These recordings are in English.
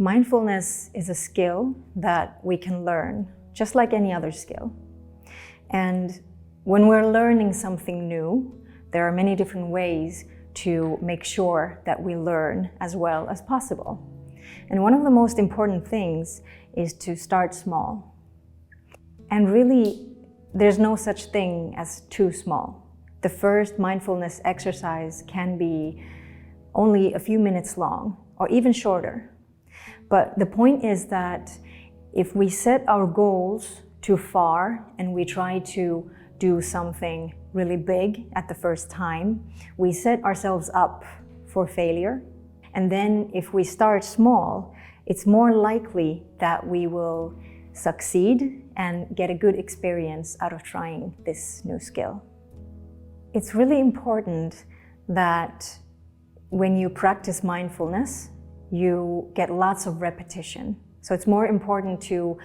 Mindfulness is a skill that we can learn, just like any other skill. And when we're learning something new, there are many different ways to make sure that we learn as well as possible. And one of the most important things is to start small. And really, there's no such thing as too small. The first mindfulness exercise can be only a few minutes long, or even shorter. But the point is that if we set our goals too far and we try to do something really big at the first time, we set ourselves up for failure. And then if we start small, it's more likely that we will succeed and get a good experience out of trying this new skill. It's really important that when you practice mindfulness, you get lots of repetition. So it's more important to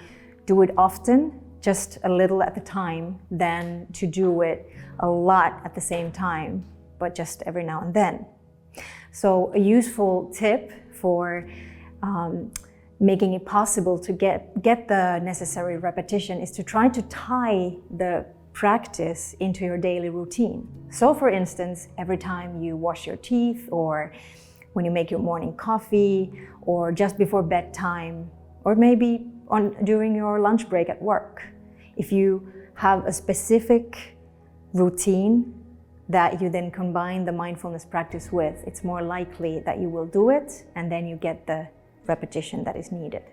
do it often, just a little at the time, than to do it a lot at the same time, but just every now and then. So a useful tip for making it possible to get the necessary repetition is to try to tie the practice into your daily routine. So for instance, every time you wash your teeth, or when you make your morning coffee, or just before bedtime, or maybe during your lunch break at work. If you have a specific routine that you then combine the mindfulness practice with, it's more likely that you will do it, and then you get the repetition that is needed.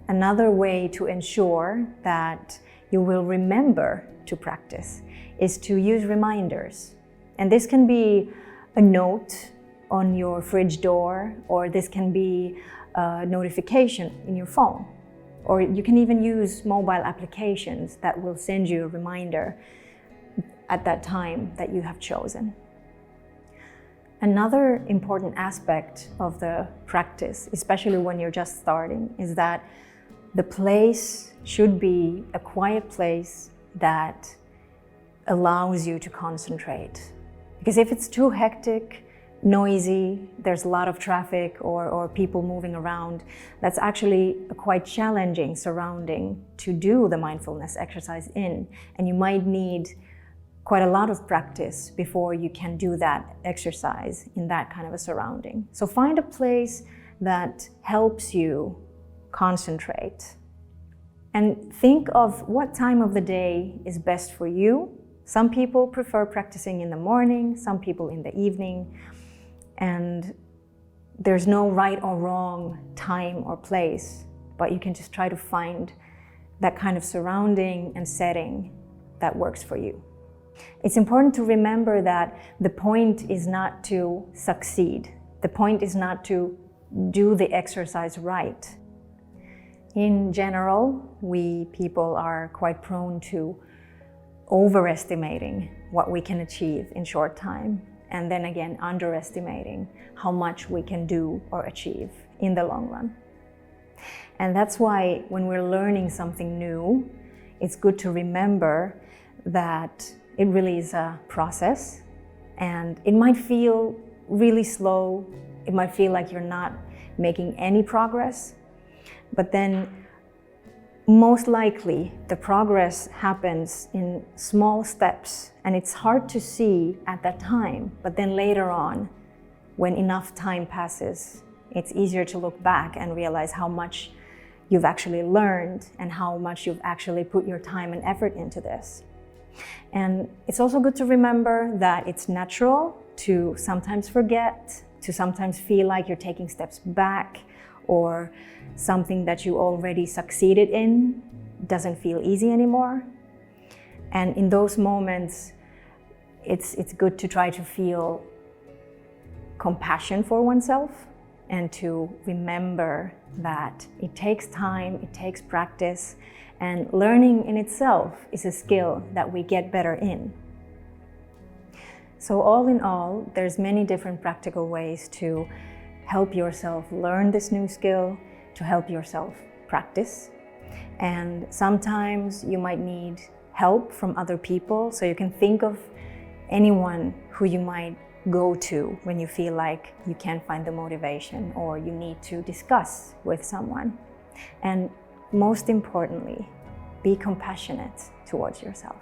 Another way to ensure that you will remember to practice is to use reminders. And this can be a note on your fridge door, or this can be a notification in your phone. Or you can even use mobile applications that will send you a reminder at that time that you have chosen. Another important aspect of the practice, especially when you're just starting, is that the place should be a quiet place that allows you to concentrate. Because if it's too hectic, noisy, there's a lot of traffic or people moving around, that's actually a quite challenging surrounding to do the mindfulness exercise in. And you might need quite a lot of practice before you can do that exercise in that kind of a surrounding. So find a place that helps you concentrate. And think of what time of the day is best for you. Some people prefer practicing in the morning, some people in the evening. And there's no right or wrong time or place, but you can just try to find that kind of surrounding and setting that works for you. It's important to remember that the point is not to succeed. The point is not to do the exercise right. In general, we people are quite prone to overestimating what we can achieve in short time, and then again underestimating how much we can do or achieve in the long run. And that's why when we're learning something new, it's good to remember that it really is a process, and it might feel really slow. It might feel like you're not making any progress, but then most likely the progress happens in small steps, and it's hard to see at that time, but then later on, when enough time passes, it's easier to look back and realize how much you've actually learned and how much you've actually put your time and effort into this. And it's also good to remember that it's natural to sometimes forget, to sometimes feel like you're taking steps back, or something that you already succeeded in doesn't feel easy anymore. And in those moments, it's good to try to feel compassion for oneself and to remember that it takes time, it takes practice, and learning in itself is a skill that we get better in. So all in all, there's many different practical ways to help yourself learn this new skill, to help yourself practice. And sometimes you might need help from other people, so you can think of anyone who you might go to when you feel like you can't find the motivation or you need to discuss with someone. And most importantly, be compassionate towards yourself.